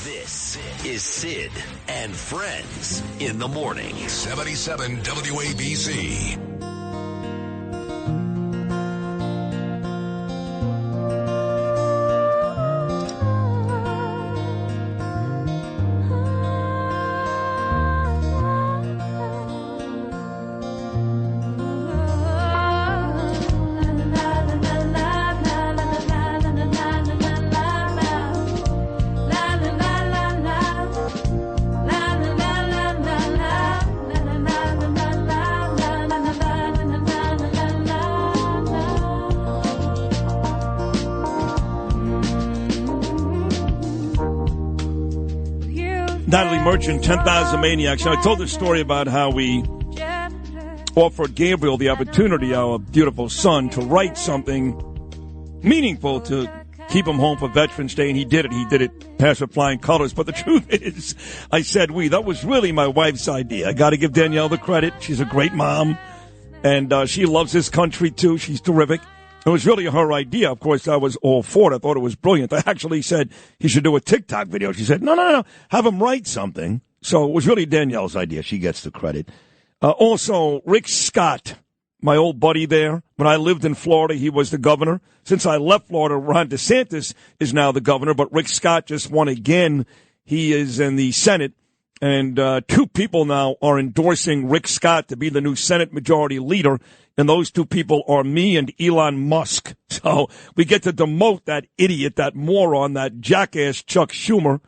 This is Sid and Friends in the morning. 77 WABC. Natalie Merchant, 10,000 Maniacs. I told the story about how we offered Gabriel the opportunity, our beautiful son, to write something meaningful to keep him home for Veterans Day, and he did it. He did it past with flying colors. But the truth is, I said that was really my wife's idea. I got to give Danielle the credit. She's a great mom, and she loves this country, too. She's terrific. It was really her idea. Of course, I was all for it. I thought it was brilliant. I actually said he should do a TikTok video. She said, no, have him write something. So it was really Danielle's idea. She gets the credit. Also, Rick Scott, my old buddy there. When I lived in Florida, he was the governor. Since I left Florida, Ron DeSantis is now the governor. But Rick Scott just won again. He is in the Senate. And two people now are endorsing Rick Scott to be the new Senate Majority Leader. And those two people are me and Elon Musk. So we get to demote that idiot, that moron, that jackass Chuck Schumer,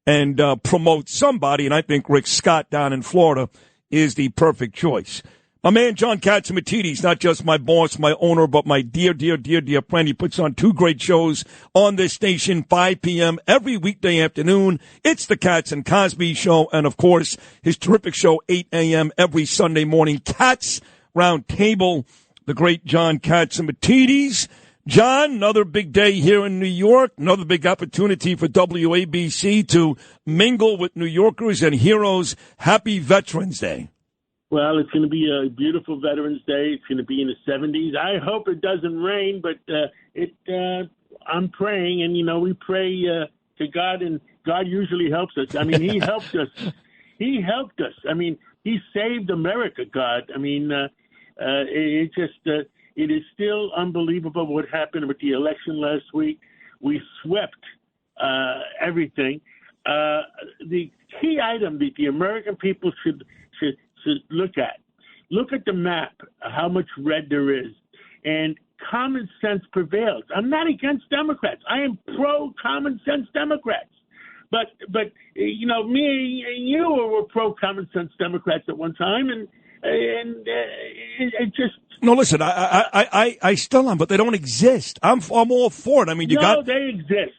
and promote somebody. And I think Rick Scott down in Florida is the perfect choice. My man, John Catsimatidis, not just my boss, my owner, but my dear, dear, dear, dear friend. He puts on two great shows on this station, 5 p.m. every weekday afternoon. It's the Cats and Cosby Show. And, of course, his terrific show, 8 a.m. every Sunday morning. Cats Round Table, the great John Catsimatidis. John, another big day here in New York, another big opportunity for WABC to mingle with New Yorkers and heroes. Happy Veterans Day. Well, it's going to be a beautiful Veterans Day. It's going to be in the 70s. I hope it doesn't rain, but I'm praying, and, we pray to God, and God usually helps us. I mean, he helped us. He helped us. I mean, he saved America, God. I mean, it is still unbelievable what happened with the election last week. We swept everything. The key item that the American people should look at the map, how much red there is, and common sense prevails. I'm not against Democrats. I am pro common sense Democrats. But me and you were pro common sense Democrats at one time, and it just. No, listen, I still am, but they don't exist. I'm all for it. I mean, they exist.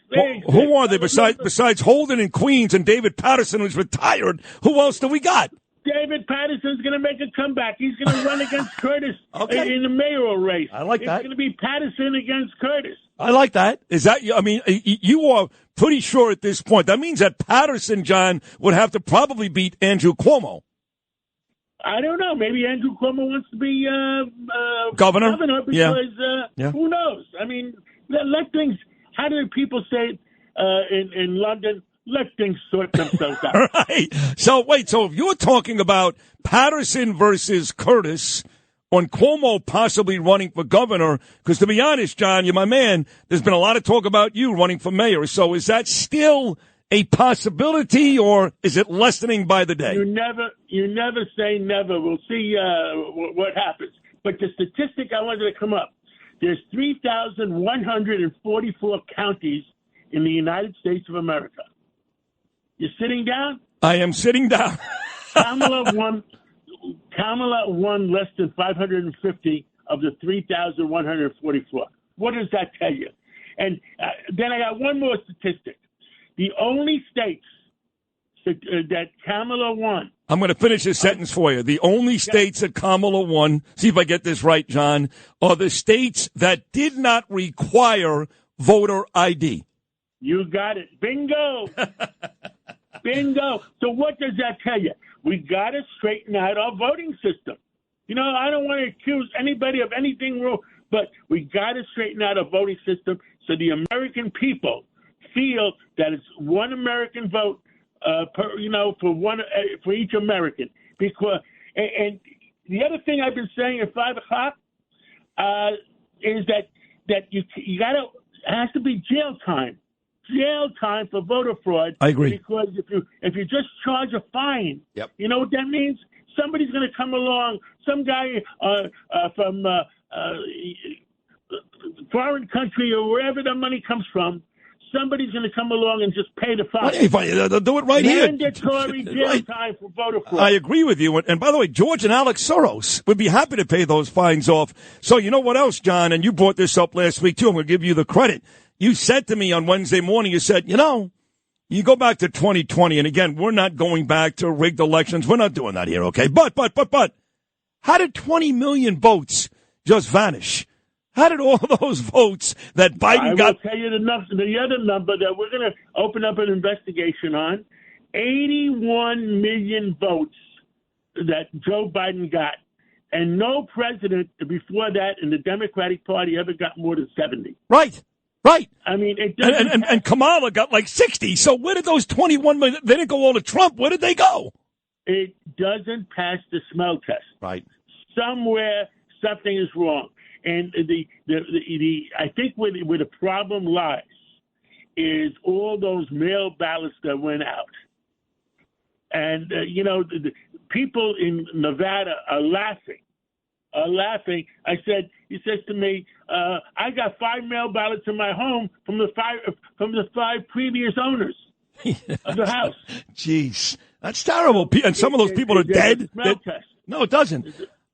Who are they besides Holden and Queens and David Patterson, who's retired? Who else do we got? David Patterson's going to make a comeback. He's going to run against Curtis in the mayoral race. I like that. It's going to be Patterson against Curtis. I like that. Is that? I mean, you are pretty sure at this point. That means that Patterson, John, would have to probably beat Andrew Cuomo. I don't know. Maybe Andrew Cuomo wants to be governor because who knows? I mean, let things. How do people say in London? Let things sort themselves out. Right. So if you're talking about Patterson versus Curtis on Cuomo possibly running for governor, because to be honest, John, you're my man, there's been a lot of talk about you running for mayor. So is that still a possibility, or is it lessening by the day? You never say never. We'll see what happens. But the statistic I wanted to come up, there's 3,144 counties in the United States of America. You sitting down? I am sitting down. Kamala won less than 550 of the 3,144. What does that tell you? And then I got one more statistic. The only states that Kamala won. I'm going to finish this sentence for you. The only states that Kamala won, see if I get this right, John, are the states that did not require voter ID. You got it. Bingo. Bingo. So what does that tell you? We got to straighten out our voting system. I don't want to accuse anybody of anything wrong, but we got to straighten out our voting system so the American people feel that it's one American vote for each American. Because and the other thing I've been saying at 5 o'clock is that you gotta it has to be jail time for voter fraud. I agree. Because if you just charge a fine, you know what that means? Somebody's going to come along, some guy from foreign country or wherever the money comes from. Somebody's going to come along and just pay the fine. They'll do it right here. Mandatory jail time for voter fraud. I agree with you. And by the way, George and Alex Soros would be happy to pay those fines off. So you know what else, John? And you brought this up last week, too. I'm going to give you the credit. You said to me on Wednesday morning, you said, you go back to 2020. And again, we're not going back to rigged elections. We're not doing that here, okay? But, how did 20 million votes just vanish? How did all those votes that Biden got? I will tell you the other number that we're going to open up an investigation on. 81 million votes that Joe Biden got. And no president before that in the Democratic Party ever got more than 70. Right. I mean, it doesn't. And Kamala got like 60. So where did those 21 million? They didn't go all to Trump. Where did they go? It doesn't pass the smell test. Right. Somewhere something is wrong. And I think where the problem lies is all those mail ballots that went out. And, the people in Nevada are laughing. He says to me, I got 5 mail ballots in my home from the five previous owners of the house. Jeez, that's terrible. And some of those people are dead. No, it doesn't.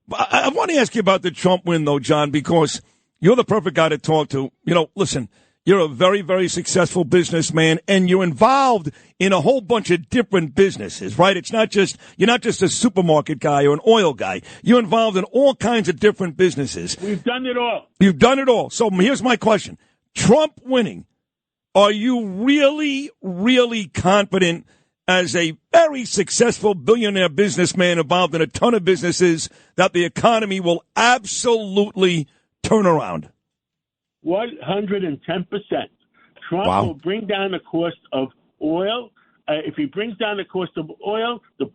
I want to ask you about the Trump win, though, John, because you're the perfect guy to talk to. Listen, you're a very, very successful businessman, and you're involved in a whole bunch of different businesses, right? You're not just a supermarket guy or an oil guy. You're involved in all kinds of different businesses. We've done it all. You've done it all. So here's my question. Trump winning, are you really, really confident as a very successful billionaire businessman involved in a ton of businesses that the economy will absolutely turn around? 110%. Trump will bring down the cost of oil. If he brings down the cost of oil, the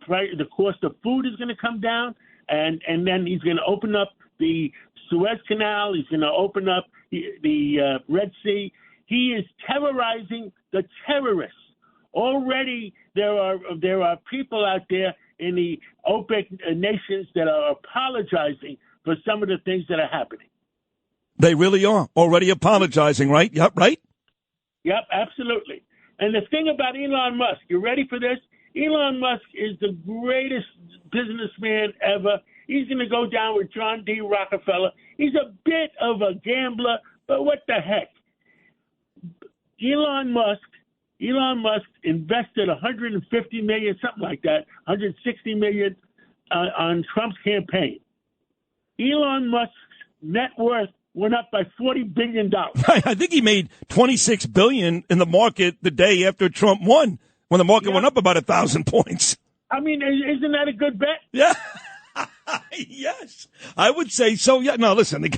cost of food is going to come down, and then he's going to open up the Suez Canal. He's going to open up the Red Sea. He is terrorizing the terrorists. Already there are people out there in the OPEC nations that are apologizing for some of the things that are happening. They really are already apologizing, right? Yep, right? Yep, absolutely. And the thing about Elon Musk, you ready for this? Elon Musk is the greatest businessman ever. He's going to go down with John D. Rockefeller. He's a bit of a gambler, but what the heck? Elon Musk invested $150 million, something like that, $160 million on Trump's campaign. Elon Musk's net worth went up by $40 billion. I think he made $26 billion in the market the day after Trump won, when the market went up about 1,000 points. I mean, isn't that a good bet? Yeah. Yes, I would say so. Yeah. No, listen, the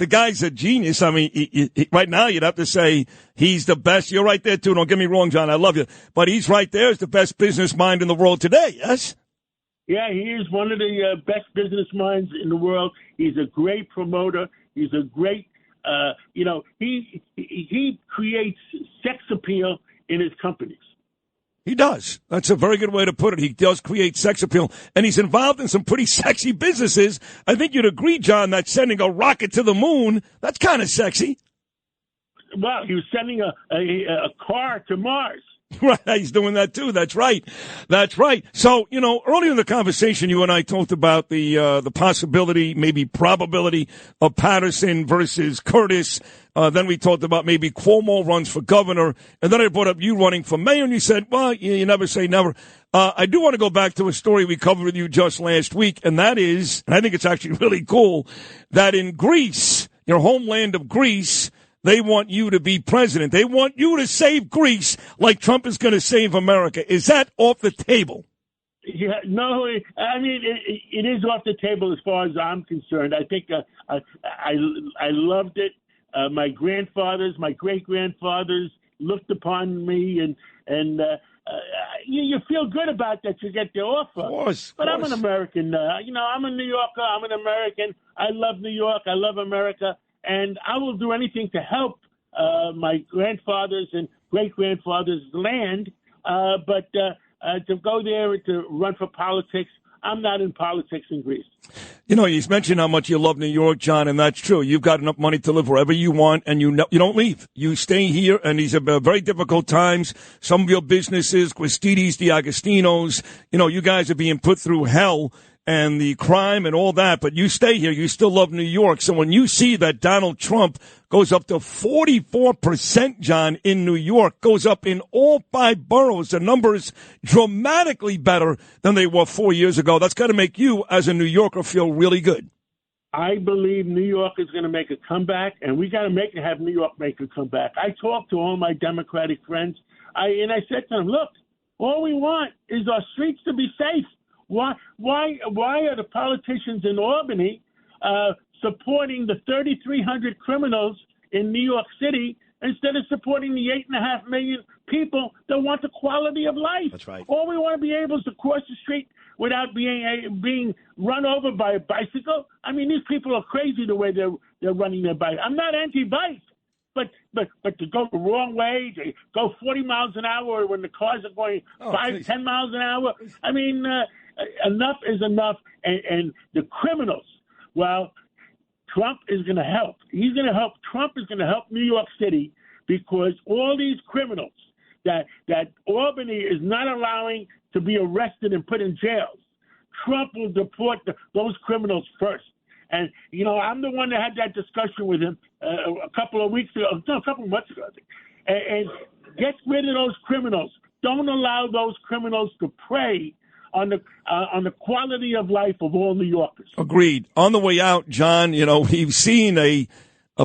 guy's a genius. I mean, he, right now you'd have to say he's the best. You're right there too. Don't get me wrong, John. I love you, but he's right there as the best business mind in the world today. Yes. Yeah, he is one of the best business minds in the world. He's a great promoter. He's a great, he creates sex appeal in his companies. He does. That's a very good way to put it. He does create sex appeal, and he's involved in some pretty sexy businesses. I think you'd agree, John, that sending a rocket to the moon, that's kind of sexy. Well, he was sending a car to Mars. Right, he's doing that too. That's right. That's right. So, earlier in the conversation, you and I talked about the possibility, maybe probability of Patterson versus Curtis. Then we talked about maybe Cuomo runs for governor. And then I brought up you running for mayor, and you said, well, you never say never. I do want to go back to a story we covered with you just last week, and that is, and I think it's actually really cool, that in Greece, your homeland of Greece, they want you to be president. They want you to save Greece like Trump is going to save America. Is that off the table? Yeah, no, I mean, it is off the table as far as I'm concerned. I think I loved it. My grandfathers, my great-grandfathers looked upon me, and you feel good about that. You get the offer. Of course. But I'm an American. I'm a New Yorker. I'm an American. I love New York. I love America, and I will do anything to help my grandfathers and great-grandfathers' land. But to go there to run for politics, I'm not in politics in Greece. You know, he's mentioned how much you love New York, John, and that's true. You've got enough money to live wherever you want, and you don't leave. You stay here, and these are very difficult times. Some of your businesses, Catsimatidis, the Agostinos, you guys are being put through hell and the crime and all that, but you stay here. You still love New York. So when you see that Donald Trump goes up to 44%, John, in New York, goes up in all 5 boroughs, the numbers dramatically better than they were 4 years ago. That's got to make you, as a New Yorker, feel really good. I believe New York is going to make a comeback, and we got to have New York make a comeback. I talked to all my Democratic friends, and I said to them, look, all we want is our streets to be safe. Why are the politicians in Albany supporting the 3,300 criminals in New York City instead of supporting the 8.5 million people that want the quality of life? That's right. All we want to be able is to cross the street without being run over by a bicycle. I mean, these people are crazy the way they're running their bike. I'm not anti-bike. But to go the wrong way, to go 40 miles an hour when the cars are going 10 miles an hour. I mean, enough is enough. And the criminals, well, Trump is going to help. He's going to help. Trump is going to help New York City because all these criminals that Albany is not allowing to be arrested and put in jails, Trump will deport those criminals first. And, I'm the one that had that discussion with him a couple of months ago, I think. And get rid of those criminals. Don't allow those criminals to prey on the quality of life of all New Yorkers. Agreed. On the way out, John, we've seen a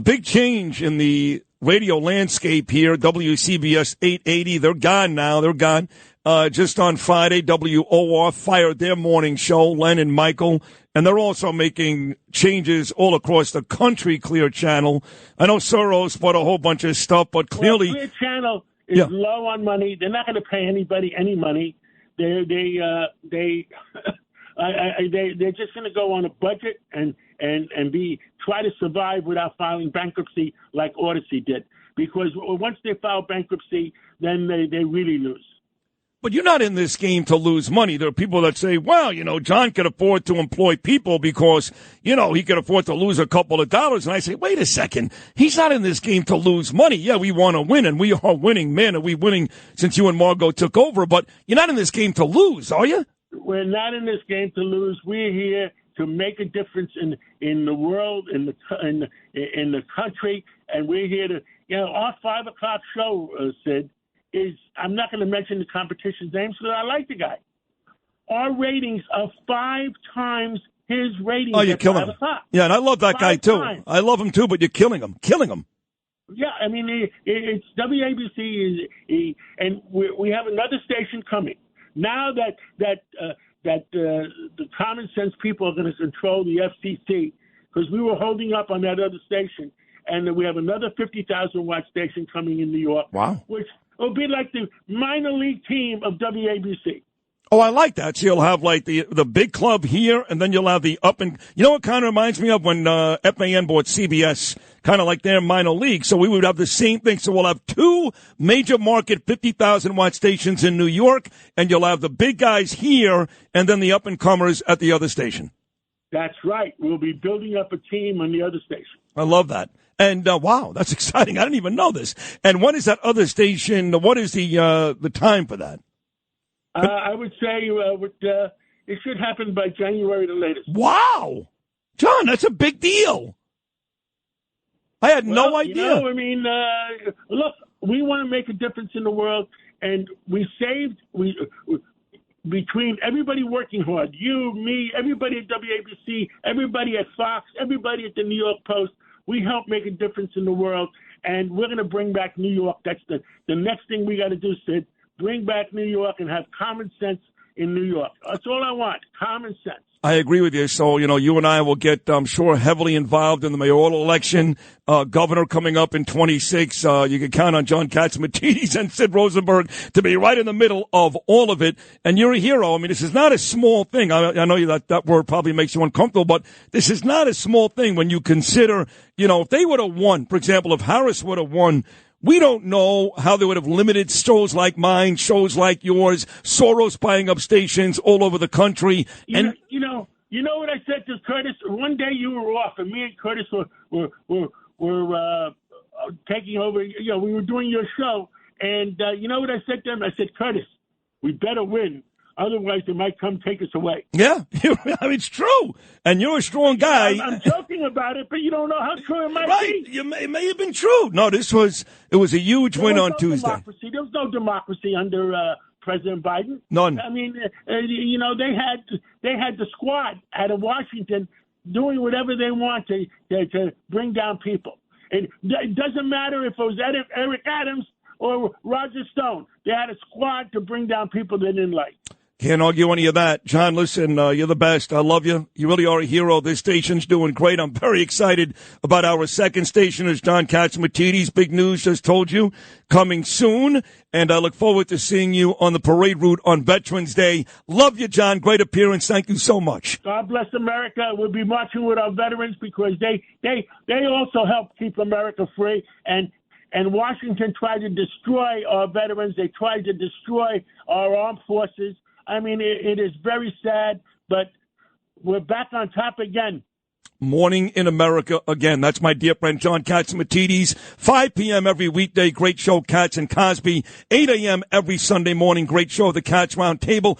big change in the radio landscape here. WCBS 880, they're gone now. They're gone. Just on Friday, WOR fired their morning show, Len and Michael, and they're also making changes all across the country, Clear Channel. I know Soros bought a whole bunch of stuff, but clearly... Clear Channel is low on money. They're not going to pay anybody any money. They're just going to go on a budget and try to survive without filing bankruptcy like Odyssey did. Because once they file bankruptcy, then they really lose. But you're not in this game to lose money. There are people that say, well, John could afford to employ people because, he could afford to lose a couple of dollars. And I say, wait a second. He's not in this game to lose money. Yeah, we want to win, and we are winning men, and we're winning since you and Margot took over. But you're not in this game to lose, are you? We're not in this game to lose. We're here to make a difference in the world, in the country. And we're here to, our 5 o'clock show, Sid, I'm not going to mention the competition's names because I like the guy. Our ratings are 5 times his ratings. Oh, you're killing him. Yeah, and I love that guy too. Times. I love him too, but you're killing him. Yeah, I mean, it's WABC, and we have another station coming. Now that the common sense people are going to control the FCC, because we were holding up on that other station, and we have another 50,000 watt station coming in New York. Wow. Which will be like the minor league team of WABC. Oh, I like that. So you'll have like the big club here, and then you'll have the up and what kind of reminds me of when FAN bought CBS, kind of like their minor league. So we would have the same thing. So we'll have 2 major market 50,000 watt stations in New York, and you'll have the big guys here, and then the up and comers at the other station. That's right. We'll be building up a team on the other station. I love that. And wow, that's exciting. I didn't even know this. And when is that other station? What is the time for that? I would say it should happen by January the latest. Wow. John, that's a big deal. I had no idea. Look, we want to make a difference in the world, and we between everybody working hard, you, me, everybody at WABC, everybody at Fox, everybody at the New York Post, we help make a difference in the world, and we're going to bring back New York. That's the next thing we got to do, Sid. Bring back New York and have common sense in New York. That's all I want, common sense. I agree with you. So, you and I will get, I'm sure, heavily involved in the mayoral election. Governor coming up in 26. You can count on John Catsimatidis and Sid Rosenberg to be right in the middle of all of it. And you're a hero. I mean, this is not a small thing. I know that word probably makes you uncomfortable, but this is not a small thing when you consider, if they would have won, for example, if Harris would have won, we don't know how they would have limited shows like mine, shows like yours, Soros buying up stations all over the country. You know what I said to Curtis? One day you were off, and me and Curtis were taking over. We were doing your show, and you know what I said to him? I said, Curtis, we better win. Otherwise, they might come take us away. Yeah, it's true. And you're a strong guy. I'm joking about it, but you don't know how true it might be. It may have been true. No, it was a huge win on Tuesday. Democracy. There was no democracy under President Biden. None. I mean, they had the squad out of Washington doing whatever they want to bring down people. It doesn't matter if it was Eric Adams or Roger Stone. They had a squad to bring down people they didn't like. Can't argue any of that. John, listen, you're the best. I love you. You really are a hero. This station's doing great. I'm very excited about our second station, as John Catsimatidis. Big news, just told you, coming soon. And I look forward to seeing you on the parade route on Veterans Day. Love you, John. Great appearance. Thank you so much. God bless America. We'll be marching with our veterans because they also help keep America free. And Washington tried to destroy our veterans. They tried to destroy our armed forces. I mean, it is very sad, but we're back on top again. Morning in America again. That's my dear friend John Catsimatidis. 5 p.m. every weekday. Great show, Katz and Cosby. 8 a.m. every Sunday morning. Great show, The Katz Round Table.